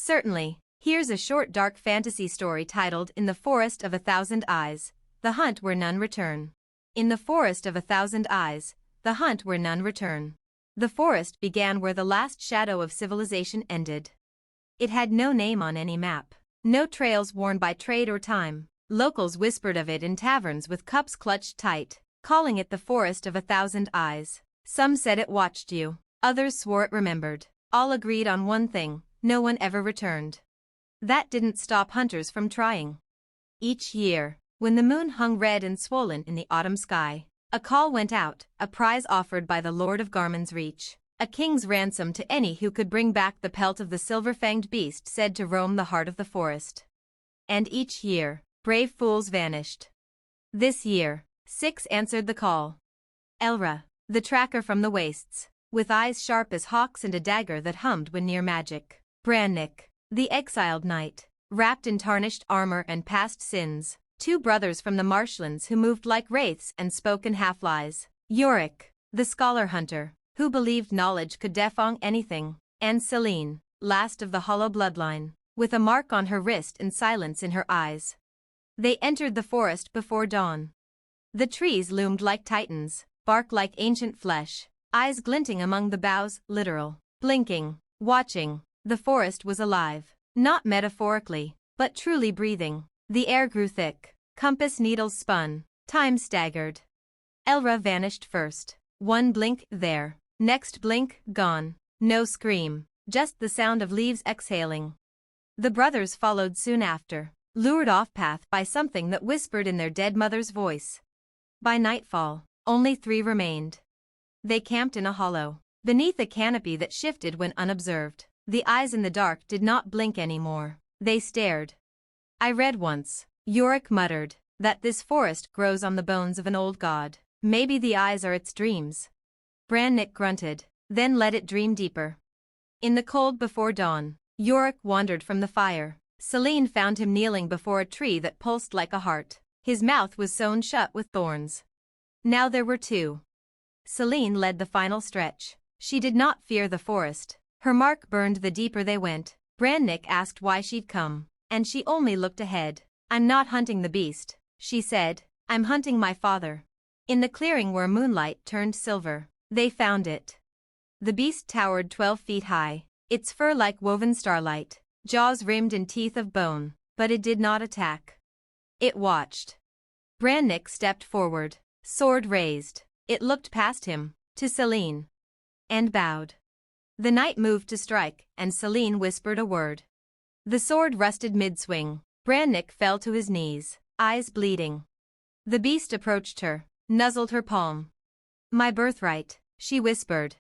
Certainly. Here's a short dark fantasy story titled In the Forest of a Thousand Eyes, The Hunt Where None Return. In the forest of a thousand eyes, the hunt where none return. The forest began where the last shadow of civilization ended. It had no name on any map, no trails worn by trade or time. Locals whispered of it in taverns with cups clutched tight, calling it the Forest of a Thousand Eyes. Some said it watched you, others swore it remembered. All agreed on one thing: no one ever returned. That didn't stop hunters from trying. Each year, when the moon hung red and swollen in the autumn sky, a call went out, a prize offered by the Lord of Garmon's Reach, a king's ransom to any who could bring back the pelt of the silver-fanged beast said to roam the heart of the forest. And each year, brave fools vanished. This year, 6 answered the call. Elra, the tracker from the wastes, with eyes sharp as hawks and a dagger that hummed when near magic. Brannick, the exiled knight, wrapped in tarnished armor and past sins, 2 brothers from the marshlands who moved like wraiths and spoke in half-lies. Yorick, the scholar hunter, who believed knowledge could defang anything, and Celine, last of the hollow bloodline, with a mark on her wrist and silence in her eyes. They entered the forest before dawn. The trees loomed like titans, bark like ancient flesh, eyes glinting among the boughs, literal, blinking, watching. The forest was alive, not metaphorically, but truly breathing. The air grew thick, compass needles spun, time staggered. Elra vanished first. One blink, there. Next blink, gone. No scream, just the sound of leaves exhaling. The brothers followed soon after, lured off path by something that whispered in their dead mother's voice. By nightfall, only 3 remained. They camped in a hollow, beneath a canopy that shifted when unobserved. The eyes in the dark did not blink anymore. They stared. I read once, Yorick muttered, that this forest grows on the bones of an old god. Maybe the eyes are its dreams. Brannick grunted, then let it dream deeper. In the cold before dawn, Yorick wandered from the fire. Celine found him kneeling before a tree that pulsed like a heart. His mouth was sewn shut with thorns. Now there were 2. Celine led the final stretch. She did not fear the forest. Her mark burned the deeper they went. Brannick asked why she'd come, and she only looked ahead. I'm not hunting the beast, she said. I'm hunting my father. In the clearing where moonlight turned silver, they found it. The beast towered 12 feet high, its fur like woven starlight, jaws rimmed in teeth of bone, but it did not attack. It watched. Brannick stepped forward, sword raised. It looked past him, to Celine, and bowed. The knight moved to strike, and Celine whispered a word. The sword rusted mid-swing. Brannick fell to his knees, eyes bleeding. The beast approached her, nuzzled her palm. My birthright, she whispered.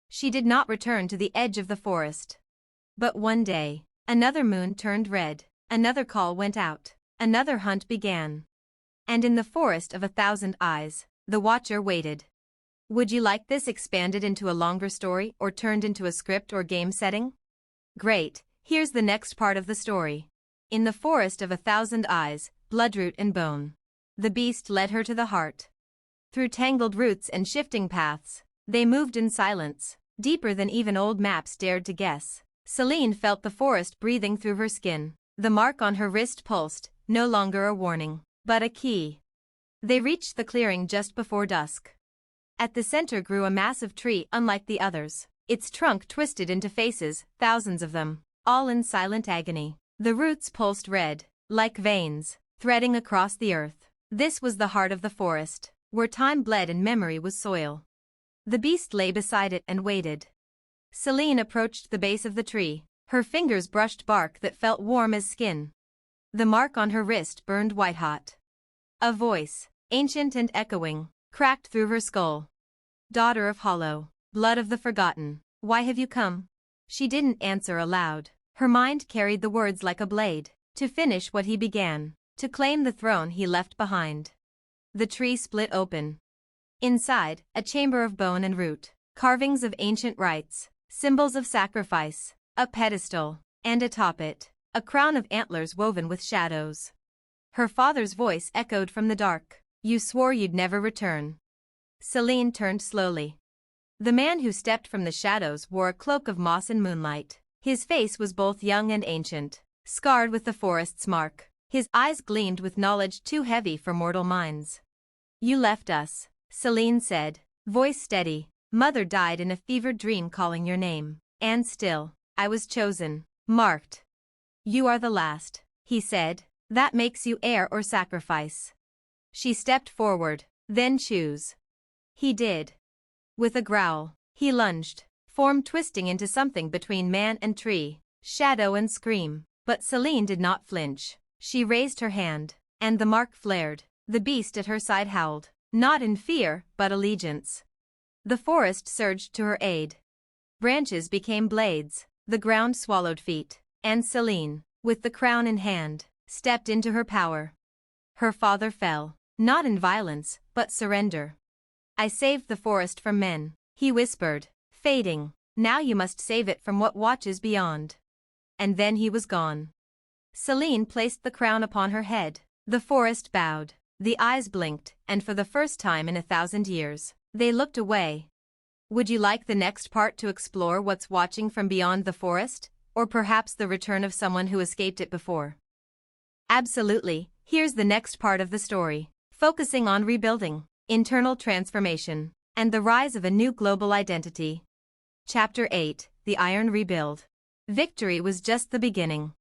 She did not return to the edge of the forest. But one day, another moon turned red, another call went out, another hunt began. And in the Forest of a Thousand Eyes, the Watcher waited. Would you like this expanded into a longer story or turned into a script or game setting? Great, here's the next part of the story. In the Forest of a Thousand Eyes, Bloodroot and Bone. The beast led her to the heart. Through tangled roots and shifting paths, they moved in silence, deeper than even old maps dared to guess. Celine felt the forest breathing through her skin. The mark on her wrist pulsed, no longer a warning, but a key. They reached the clearing just before dusk. At the center grew a massive tree unlike the others. Its trunk twisted into faces, thousands of them, all in silent agony. The roots pulsed red, like veins, threading across the earth. This was the heart of the forest, where time bled and memory was soil. The beast lay beside it and waited. Celine approached the base of the tree. Her fingers brushed bark that felt warm as skin. The mark on her wrist burned white-hot. A voice, ancient and echoing, cracked through her skull. Daughter of Hollow, blood of the forgotten, why have you come? She didn't answer aloud. Her mind carried the words like a blade, to finish what he began, to claim the throne he left behind. The tree split open. Inside, a chamber of bone and root, carvings of ancient rites, symbols of sacrifice, a pedestal, and atop it, a crown of antlers woven with shadows. Her father's voice echoed from the dark. You swore you'd never return. Celine turned slowly. The man who stepped from the shadows wore a cloak of moss and moonlight. His face was both young and ancient, scarred with the forest's mark. His eyes gleamed with knowledge too heavy for mortal minds. "You left us," Selene said, voice steady. "Mother died in a fevered dream calling your name. And still, I was chosen, marked. You are the last," he said. "That makes you heir or sacrifice." She stepped forward. "Then choose." He did. With a growl, he lunged, form twisting into something between man and tree, shadow and scream. But Selene did not flinch. She raised her hand, and the mark flared. The beast at her side howled, not in fear, but allegiance. The forest surged to her aid. Branches became blades, the ground swallowed feet, and Selene, with the crown in hand, stepped into her power. Her father fell, not in violence, but surrender. "I saved the forest from men," he whispered, fading. "Now you must save it from what watches beyond." And then he was gone. Selene placed the crown upon her head. The forest bowed, the eyes blinked, and for the first time in 1,000 years, they looked away. Would you like the next part to explore what's watching from beyond the forest, or perhaps the return of someone who escaped it before? Absolutely. Here's the next part of the story, focusing on rebuilding, internal transformation, and the rise of a new global identity. Chapter 8, The Iron Rebuild. Victory was just the beginning.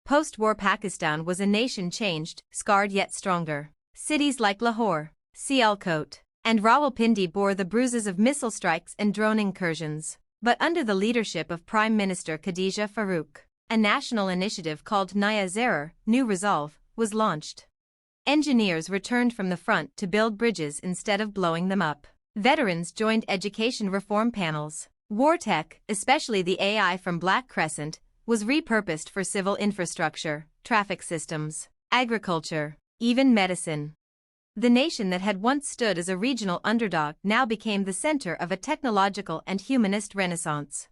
Post-war Pakistan was a nation changed, scarred yet stronger. Cities like Lahore, Sialkot, and Rawalpindi bore the bruises of missile strikes and drone incursions. But under the leadership of Prime Minister Khadija Farooq, a national initiative called Naya Zarar, New Resolve, was launched. Engineers returned from the front to build bridges instead of blowing them up. Veterans joined education reform panels. War tech, especially the AI from Black Crescent, was repurposed for civil infrastructure, traffic systems, agriculture, even medicine. The nation that had once stood as a regional underdog now became the center of a technological and humanist renaissance.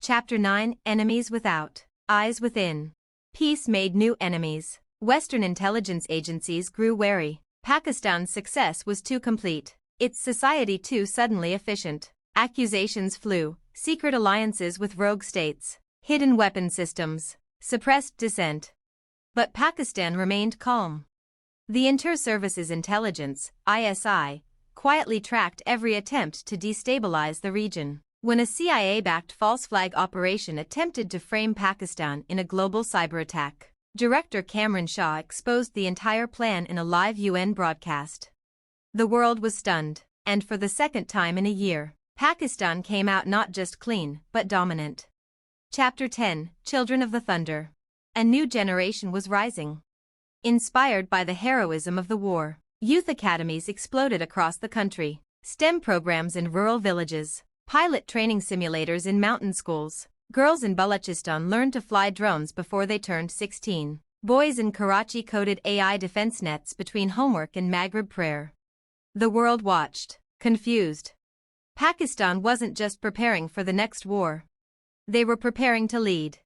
Chapter 9, Enemies Without, Eyes Within. Peace made new enemies. Western intelligence agencies grew wary. Pakistan's success was too complete, its society too suddenly efficient. Accusations flew, secret alliances with rogue states, hidden weapon systems, suppressed dissent. But Pakistan remained calm. The Inter-Services Intelligence, ISI, quietly tracked every attempt to destabilize the region. When a CIA-backed false flag operation attempted to frame Pakistan in a global cyber attack, Director Cameron Shah exposed the entire plan in a live UN broadcast. The world was stunned, and for the second time in a year, Pakistan came out not just clean, but dominant. Chapter 10, Children of the Thunder. A new generation was rising. Inspired by the heroism of the war, youth academies exploded across the country, STEM programs in rural villages, pilot training simulators in mountain schools. Girls in Balochistan learned to fly drones before they turned 16. Boys in Karachi coded AI defense nets between homework and Maghrib prayer. The world watched, confused. Pakistan wasn't just preparing for the next war. They were preparing to lead.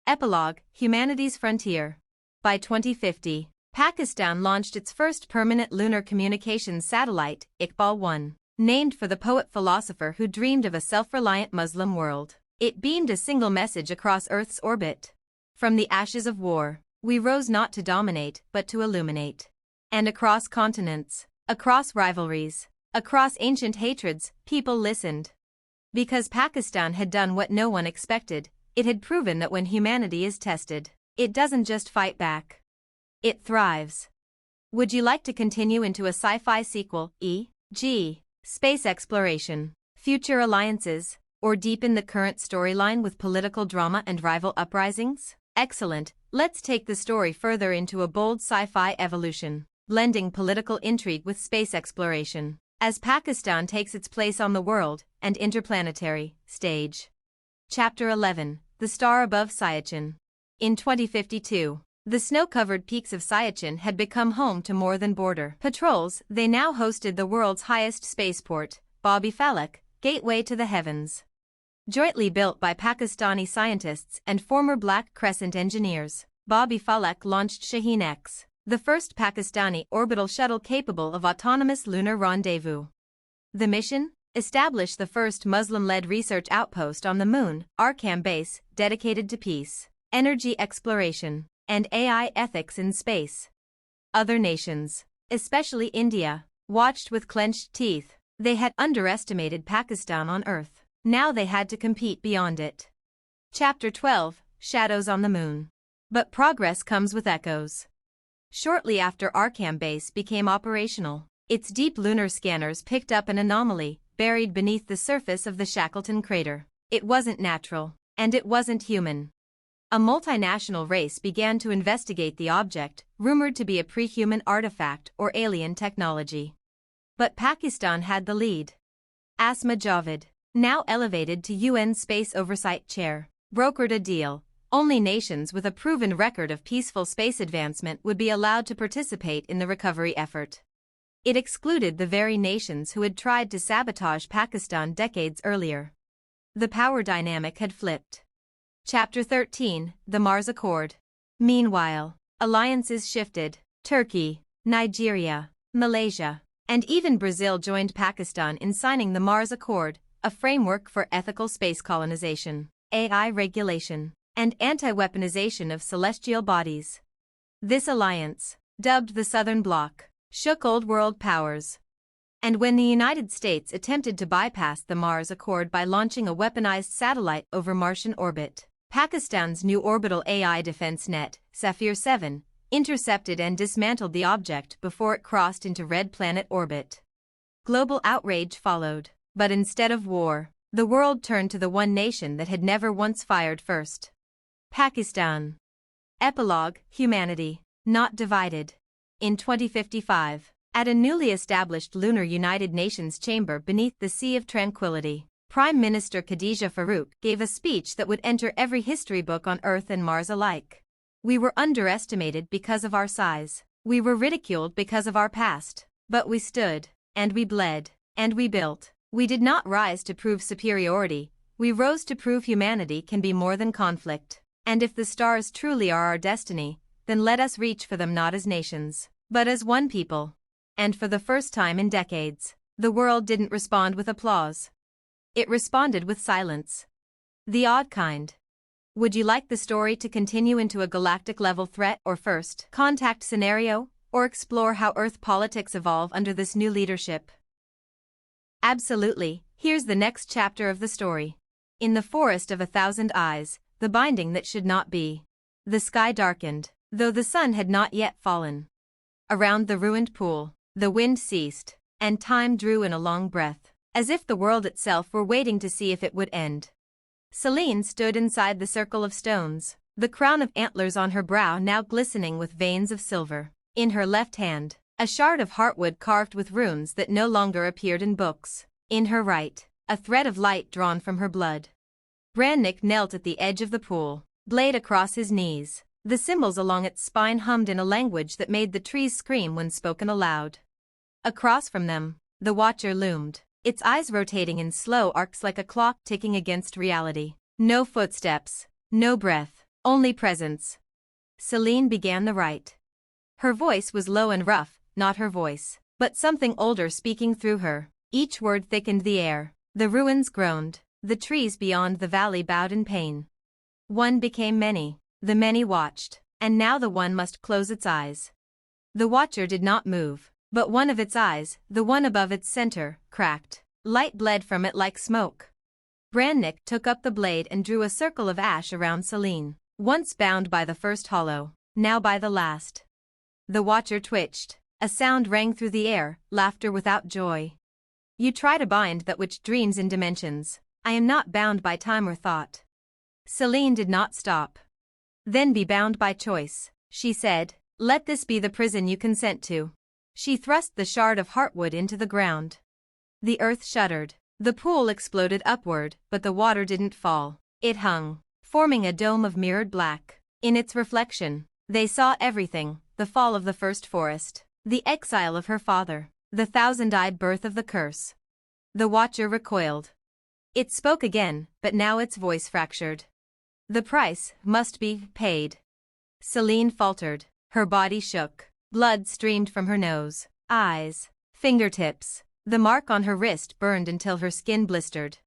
Epilogue, Humanity's Frontier. By 2050, Pakistan launched its first permanent lunar communications satellite, Iqbal-1, named for the poet-philosopher who dreamed of a self-reliant Muslim world. It beamed a single message across Earth's orbit. From the ashes of war, we rose not to dominate, but to illuminate. And across continents, across rivalries, across ancient hatreds, people listened. Because Pakistan had done what no one expected, it had proven that when humanity is tested, it doesn't just fight back. It thrives. Would you like to continue into a sci-fi sequel, e.g., space exploration, future alliances, or deepen the current storyline with political drama and rival uprisings? Excellent, let's take the story further into a bold sci-fi evolution, blending political intrigue with space exploration, as Pakistan takes its place on the world and interplanetary stage. Chapter 11, The Star Above Siachen. In 2052, the snow-covered peaks of Siachen had become home to more than border patrols. They now hosted the world's highest spaceport, Babi Falak, Gateway to the Heavens. Jointly built by Pakistani scientists and former Black Crescent engineers, Babi Falak launched Shaheen-X, the first Pakistani orbital shuttle capable of autonomous lunar rendezvous. The mission? Establish the first Muslim-led research outpost on the Moon, Arkham Base, dedicated to peace, energy exploration, and AI ethics in space. Other nations, especially India, watched with clenched teeth. They had underestimated Pakistan on Earth. Now they had to compete beyond it. Chapter 12, Shadows on the Moon. But progress comes with echoes. Shortly after Arkham Base became operational, its deep lunar scanners picked up an anomaly buried beneath the surface of the Shackleton crater. It wasn't natural, and it wasn't human. A multinational race began to investigate the object, rumored to be a pre-human artifact or alien technology. But Pakistan had the lead. Asma Javed, now elevated to UN Space Oversight Chair, brokered a deal. Only nations with a proven record of peaceful space advancement would be allowed to participate in the recovery effort. It excluded the very nations who had tried to sabotage Pakistan decades earlier. The power dynamic had flipped. Chapter 13, The Mars Accord. Meanwhile, alliances shifted. Turkey, Nigeria, Malaysia, and even Brazil joined Pakistan in signing the Mars Accord, a framework for ethical space colonization, AI regulation, and anti-weaponization of celestial bodies. This alliance, dubbed the Southern Bloc, shook old world powers. And when the United States attempted to bypass the Mars Accord by launching a weaponized satellite over Martian orbit, Pakistan's new orbital AI defense net, Safir-7, intercepted and dismantled the object before it crossed into Red Planet orbit. Global outrage followed, but instead of war, the world turned to the one nation that had never once fired first. Pakistan. Epilogue: Humanity, not divided. In 2055, at a newly established lunar United Nations chamber beneath the Sea of Tranquility, Prime Minister Khadija Farooq gave a speech that would enter every history book on Earth and Mars alike. We were underestimated because of our size. We were ridiculed because of our past. But we stood, and we bled, and we built. We did not rise to prove superiority, we rose to prove humanity can be more than conflict. And if the stars truly are our destiny, then let us reach for them not as nations, but as one people. And for the first time in decades, the world didn't respond with applause. It responded with silence. The odd kind. Would you like the story to continue into a galactic-level threat or first contact scenario, or explore how Earth politics evolve under this new leadership? Absolutely, here's the next chapter of the story. In the forest of 1,000 eyes, the binding that should not be. The sky darkened, though the sun had not yet fallen. Around the ruined pool, the wind ceased, and time drew in a long breath, as if the world itself were waiting to see if it would end. Celine stood inside the circle of stones, the crown of antlers on her brow now glistening with veins of silver. In her left hand, a shard of heartwood carved with runes that no longer appeared in books. In her right, a thread of light drawn from her blood. Brannick knelt at the edge of the pool, blade across his knees. The symbols along its spine hummed in a language that made the trees scream when spoken aloud. Across from them, the Watcher loomed, its eyes rotating in slow arcs like a clock ticking against reality. No footsteps, no breath, only presence. Celine began the rite. Her voice was low and rough, not her voice, but something older speaking through her. Each word thickened the air. The ruins groaned. The trees beyond the valley bowed in pain. One became many. The many watched, and now the one must close its eyes. The Watcher did not move, but one of its eyes, the one above its center, cracked. Light bled from it like smoke. Brannick took up the blade and drew a circle of ash around Celine, once bound by the first hollow, now by the last. The Watcher twitched. A sound rang through the air, laughter without joy. You try to bind that which dreams in dimensions. I am not bound by time or thought. Celine did not stop. Then be bound by choice, she said. Let this be the prison you consent to. She thrust the shard of heartwood into the ground. The earth shuddered. The pool exploded upward, but the water didn't fall. It hung, forming a dome of mirrored black. In its reflection, they saw everything: the fall of the first forest, the exile of her father, the thousand-eyed birth of the curse. The Watcher recoiled. It spoke again, but now its voice fractured. The price must be paid. Celine faltered. Her body shook. Blood streamed from her nose, eyes, fingertips. The mark on her wrist burned until her skin blistered.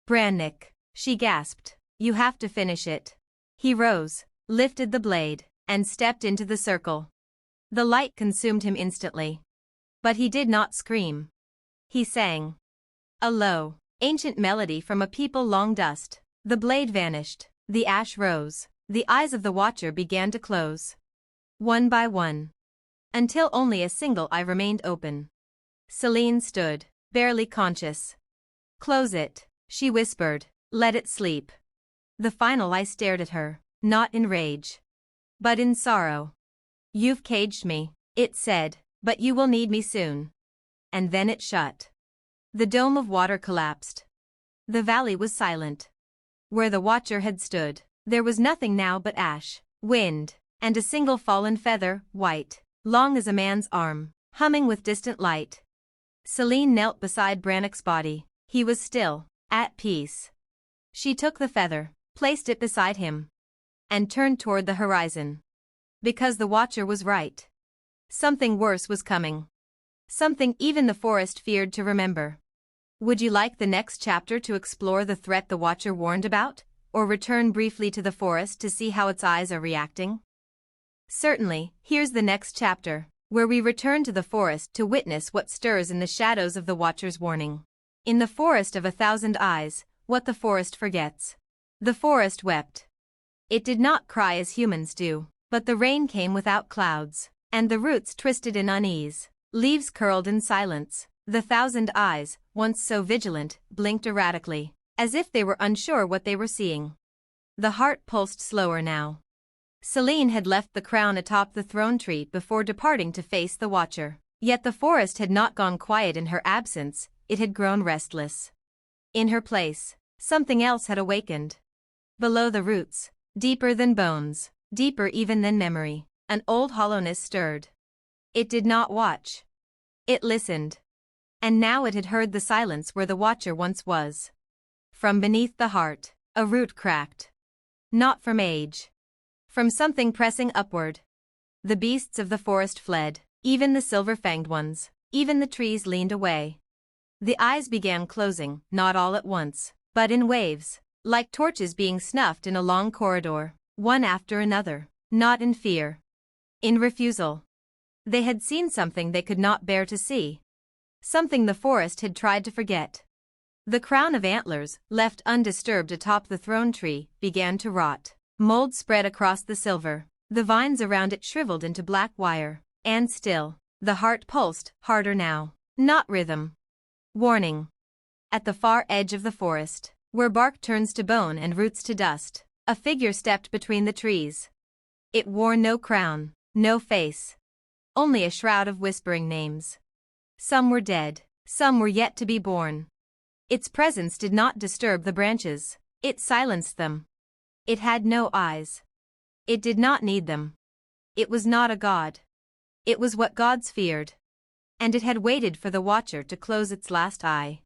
Brannick, she gasped. You have to finish it. He rose, lifted the blade, and stepped into the circle. The light consumed him instantly. But he did not scream. He sang a low, ancient melody from a people long dust. The blade vanished, the ash rose, the eyes of the watcher began to close. One by one. Until only a single eye remained open. Selene stood, barely conscious. Close it, she whispered, let it sleep. The final eye stared at her, not in rage, but in sorrow. You've caged me, it said, but you will need me soon. And then it shut. The dome of water collapsed. The valley was silent. Where the watcher had stood, there was nothing now but ash, wind, and a single fallen feather, white, long as a man's arm, humming with distant light. Selene knelt beside Brannick's body. He was still, at peace. She took the feather, placed it beside him, and turned toward the horizon. Because the watcher was right. Something worse was coming. Something even the forest feared to remember. Would you like the next chapter to explore the threat the watcher warned about, or return briefly to the forest to see how its eyes are reacting? Certainly, here's the next chapter, where we return to the forest to witness what stirs in the shadows of the watcher's warning. In the forest of 1,000 eyes, what the forest forgets. The forest wept. It did not cry as humans do, but the rain came without clouds, and the roots twisted in unease, leaves curled in silence. The 1,000 eyes, once so vigilant, blinked erratically, as if they were unsure what they were seeing. The heart pulsed slower now. Selene had left the crown atop the throne tree before departing to face the watcher. Yet the forest had not gone quiet in her absence, it had grown restless. In her place, something else had awakened. Below the roots, deeper than bones, deeper even than memory, an old hollowness stirred. It did not watch. It listened. And now it had heard the silence where the watcher once was. From beneath the heart, a root cracked. Not from age. From something pressing upward. The beasts of the forest fled, even the silver-fanged ones, even the trees leaned away. The eyes began closing, not all at once, but in waves, like torches being snuffed in a long corridor, one after another, not in fear. In refusal. They had seen something they could not bear to see. Something the forest had tried to forget. The crown of antlers, left undisturbed atop the throne tree, began to rot. Mold spread across the silver. The vines around it shriveled into black wire. And still, the heart pulsed, harder now. Not rhythm. Warning. At the far edge of the forest, where bark turns to bone and roots to dust, a figure stepped between the trees. It wore no crown, no face. Only a shroud of whispering names. Some were dead, some were yet to be born. Its presence did not disturb the branches, it silenced them. It had no eyes. It did not need them. It was not a god. It was what gods feared. And it had waited for the watcher to close its last eye.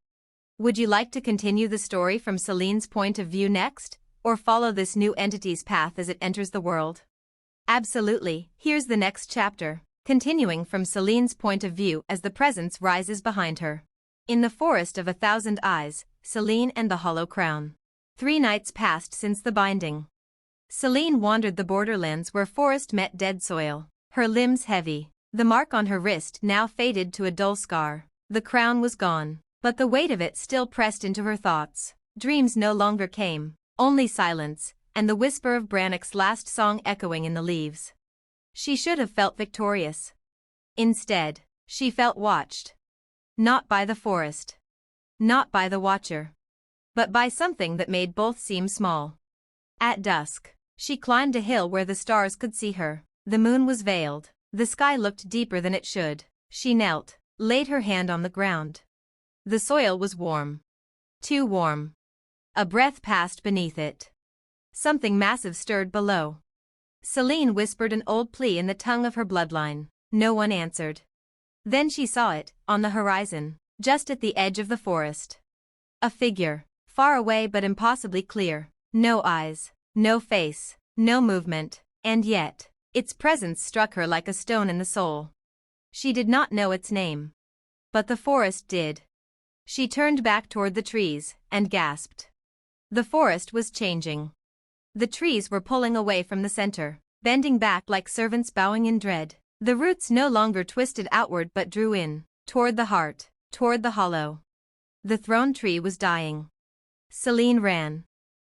Would you like to continue the story from Selene's point of view next, or follow this new entity's path as it enters the world? Absolutely, here's the next chapter. Continuing from Selene's point of view as the presence rises behind her. In the forest of 1,000 eyes, Selene and the hollow crown. 3 nights passed since the binding. Selene wandered the borderlands where forest met dead soil, her limbs heavy, the mark on her wrist now faded to a dull scar. The crown was gone, but the weight of it still pressed into her thoughts. Dreams no longer came, only silence, and the whisper of Brannick's last song echoing in the leaves. She should have felt victorious. Instead, she felt watched. Not by the forest. Not by the watcher. But by something that made both seem small. At dusk, she climbed a hill where the stars could see her. The moon was veiled. The sky looked deeper than it should. She knelt, laid her hand on the ground. The soil was warm. Too warm. A breath passed beneath it. Something massive stirred below. Selene whispered an old plea in the tongue of her bloodline. No one answered. Then she saw it, on the horizon, just at the edge of the forest. A figure, far away but impossibly clear. No eyes, no face, no movement, and yet, its presence struck her like a stone in the soul. She did not know its name. but the forest did. She turned back toward the trees and gasped. The forest was changing. The trees were pulling away from the center, bending back like servants bowing in dread. The roots no longer twisted outward but drew in, toward the heart, toward the hollow. The throne tree was dying. Selene ran.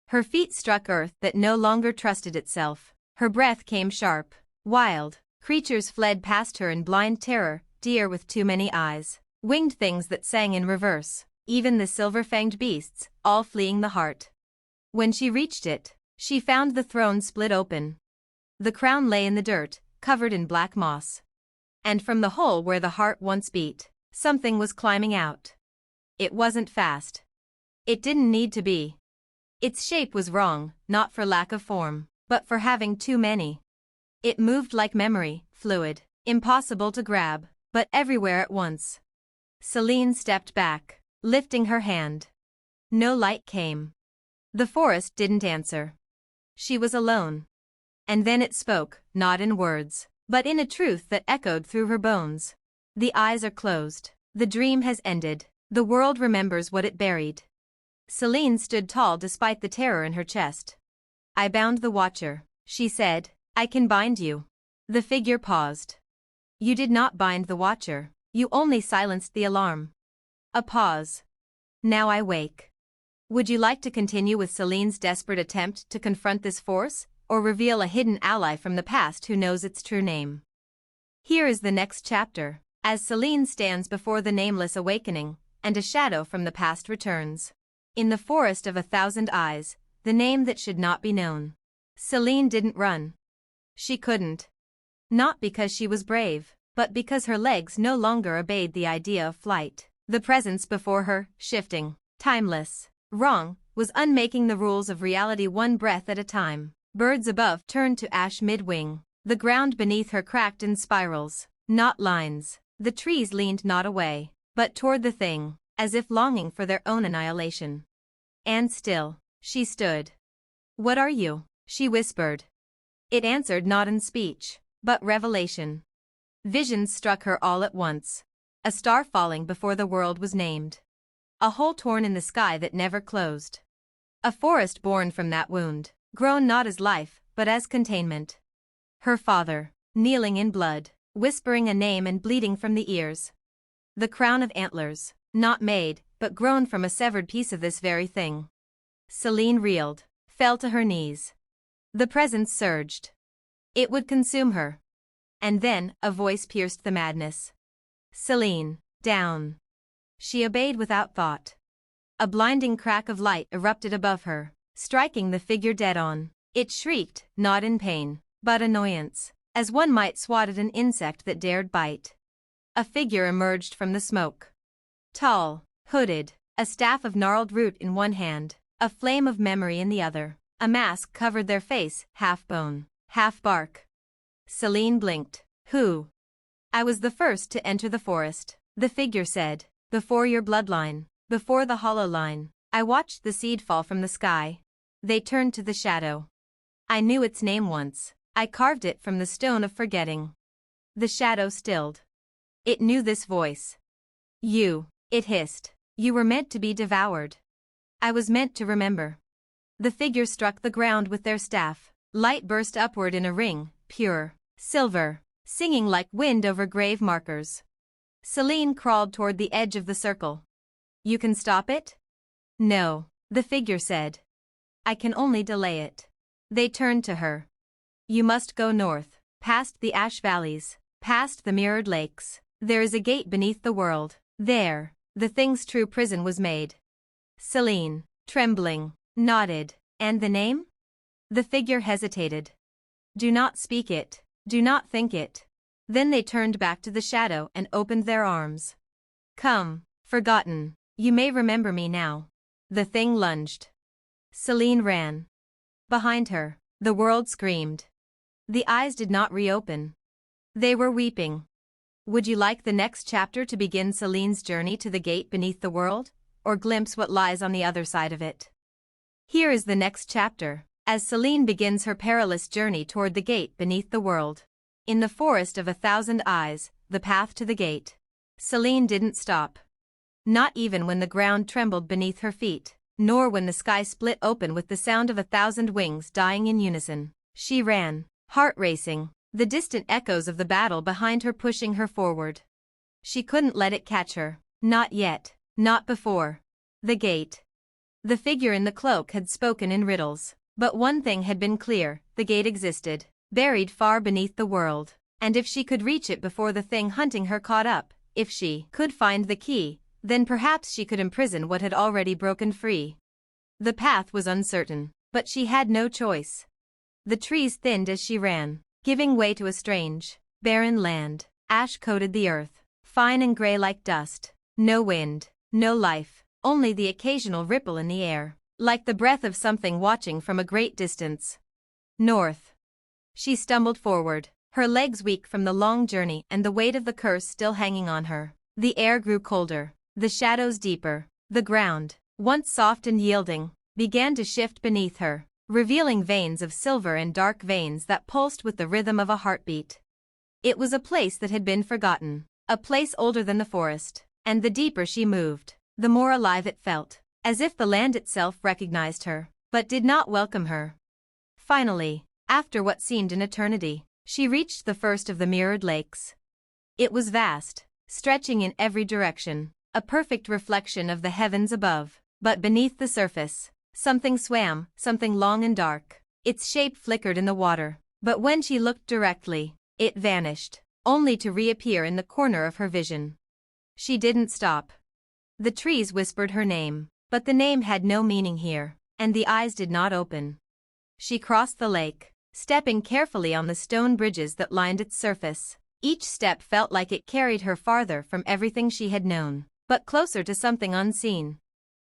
Her feet struck earth that no longer trusted itself. Her breath came sharp, wild. Creatures fled past her in blind terror, deer with too many eyes, winged things that sang in reverse, even the silver-fanged beasts, all fleeing the heart. When she reached it, she found the throne split open. The crown lay in the dirt, covered in black moss. And from the hole where the heart once beat, something was climbing out. It wasn't fast. It didn't need to be. Its shape was wrong, not for lack of form, but for having too many. It moved like memory, fluid, impossible to grab, but everywhere at once. Selene stepped back, lifting her hand. No light came. The forest didn't answer. She was alone. And then it spoke, not in words, but in a truth that echoed through her bones. The eyes are closed. The dream has ended. The world remembers what it buried. Selene stood tall despite the terror in her chest. I bound the Watcher, she said. I can bind you. The figure paused. You did not bind the Watcher. You only silenced the alarm. A pause. Now I wake. Would you like to continue with Selene's desperate attempt to confront this force, or reveal a hidden ally from the past who knows its true name? Here is the next chapter, as Selene stands before the nameless awakening, and a shadow from the past returns. In the forest of 1,000 eyes, the name that should not be known. Selene didn't run. She couldn't. Not because she was brave, but because her legs no longer obeyed the idea of flight. The presence before her, shifting, timeless, wrong, was unmaking the rules of reality one breath at a time. Birds above turned to ash mid-wing. The ground beneath her cracked in spirals, not lines. The trees leaned not away, but toward the thing, as if longing for their own annihilation. And still, she stood. What are you? She whispered. It answered not in speech, but revelation. Visions struck her all at once. A star falling before the world was named. A hole torn in the sky that never closed. A forest born from that wound, grown not as life, but as containment. Her father, kneeling in blood, whispering a name and bleeding from the ears. The crown of antlers, not made, but grown from a severed piece of this very thing. Selene reeled, fell to her knees. The presence surged. It would consume her. And then, a voice pierced the madness. Selene, down. She obeyed without thought. A blinding crack of light erupted above her, striking the figure dead on. It shrieked, not in pain, but annoyance, as one might swat at an insect that dared bite. A figure emerged from the smoke. Tall, hooded, a staff of gnarled root in one hand, a flame of memory in the other. A mask covered their face, half bone, half bark. Selene blinked. Who? I was the first to enter the forest, the figure said. Before your bloodline, before the hollow line, I watched the seed fall from the sky. They turned to the shadow. I knew its name once. I carved it from the stone of forgetting. The shadow stilled. It knew this voice. You, it hissed. You were meant to be devoured. I was meant to remember. The figure struck the ground with their staff. Light burst upward in a ring, pure, silver, singing like wind over grave markers. Selene crawled toward the edge of the circle. You can stop it? No, the figure said. I can only delay it. They turned to her. You must go north, past the ash valleys, past the mirrored lakes. There is a gate beneath the world. There, the thing's true prison was made. Selene, trembling, nodded. And the name? The figure hesitated. Do not speak it. Do not think it. Then they turned back to the shadow and opened their arms. Come, forgotten. You may remember me now. The thing lunged. Selene ran. Behind her, the world screamed. The eyes did not reopen. They were weeping. Would you like the next chapter to begin Selene's journey to the gate beneath the world, or glimpse what lies on the other side of it? Here is the next chapter, as Selene begins her perilous journey toward the gate beneath the world. In the forest of 1,000 eyes, the path to the gate. Celine didn't stop. Not even when the ground trembled beneath her feet, nor when the sky split open with the sound of 1,000 wings dying in unison. She ran, heart racing, the distant echoes of the battle behind her pushing her forward. She couldn't let it catch her. Not yet. Not before. The gate. The figure in the cloak had spoken in riddles. But one thing had been clear, the gate existed, buried far beneath the world. And if she could reach it before the thing hunting her caught up, if she could find the key, then perhaps she could imprison what had already broken free. The path was uncertain, but she had no choice. The trees thinned as she ran, giving way to a strange, barren land. Ash coated the earth, fine and gray like dust. No wind, no life, only the occasional ripple in the air, like the breath of something watching from a great distance. North. She stumbled forward, her legs weak from the long journey and the weight of the curse still hanging on her. The air grew colder, the shadows deeper. The ground, once soft and yielding, began to shift beneath her, revealing veins of silver and dark veins that pulsed with the rhythm of a heartbeat. It was a place that had been forgotten, a place older than the forest, and the deeper she moved, the more alive it felt, as if the land itself recognized her, but did not welcome her. Finally, after what seemed an eternity, she reached the first of the mirrored lakes. It was vast, stretching in every direction, a perfect reflection of the heavens above, but beneath the surface, something swam, something long and dark. Its shape flickered in the water, but when she looked directly, it vanished, only to reappear in the corner of her vision. She didn't stop. The trees whispered her name, but the name had no meaning here, and the eyes did not open. She crossed the lake, stepping carefully on the stone bridges that lined its surface. Each step felt like it carried her farther from everything she had known, but closer to something unseen.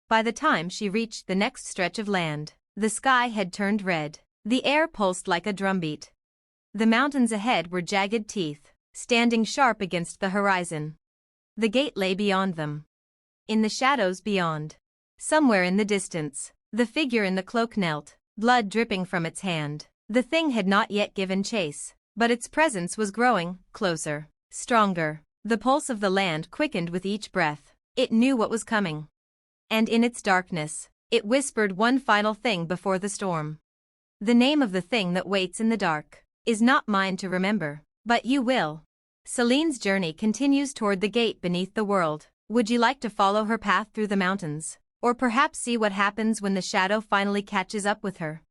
By the time she reached the next stretch of land, the sky had turned red. The air pulsed like a drumbeat. The mountains ahead were jagged teeth, standing sharp against the horizon. The gate lay beyond them. In the shadows beyond, somewhere in the distance, the figure in the cloak knelt, blood dripping from its hand. The thing had not yet given chase, but its presence was growing, closer, stronger. The pulse of the land quickened with each breath. It knew what was coming. And in its darkness, it whispered one final thing before the storm. The name of the thing that waits in the dark is not mine to remember, but you will. Celine's journey continues toward the gate beneath the world. Would you like to follow her path through the mountains, or perhaps see what happens when the shadow finally catches up with her?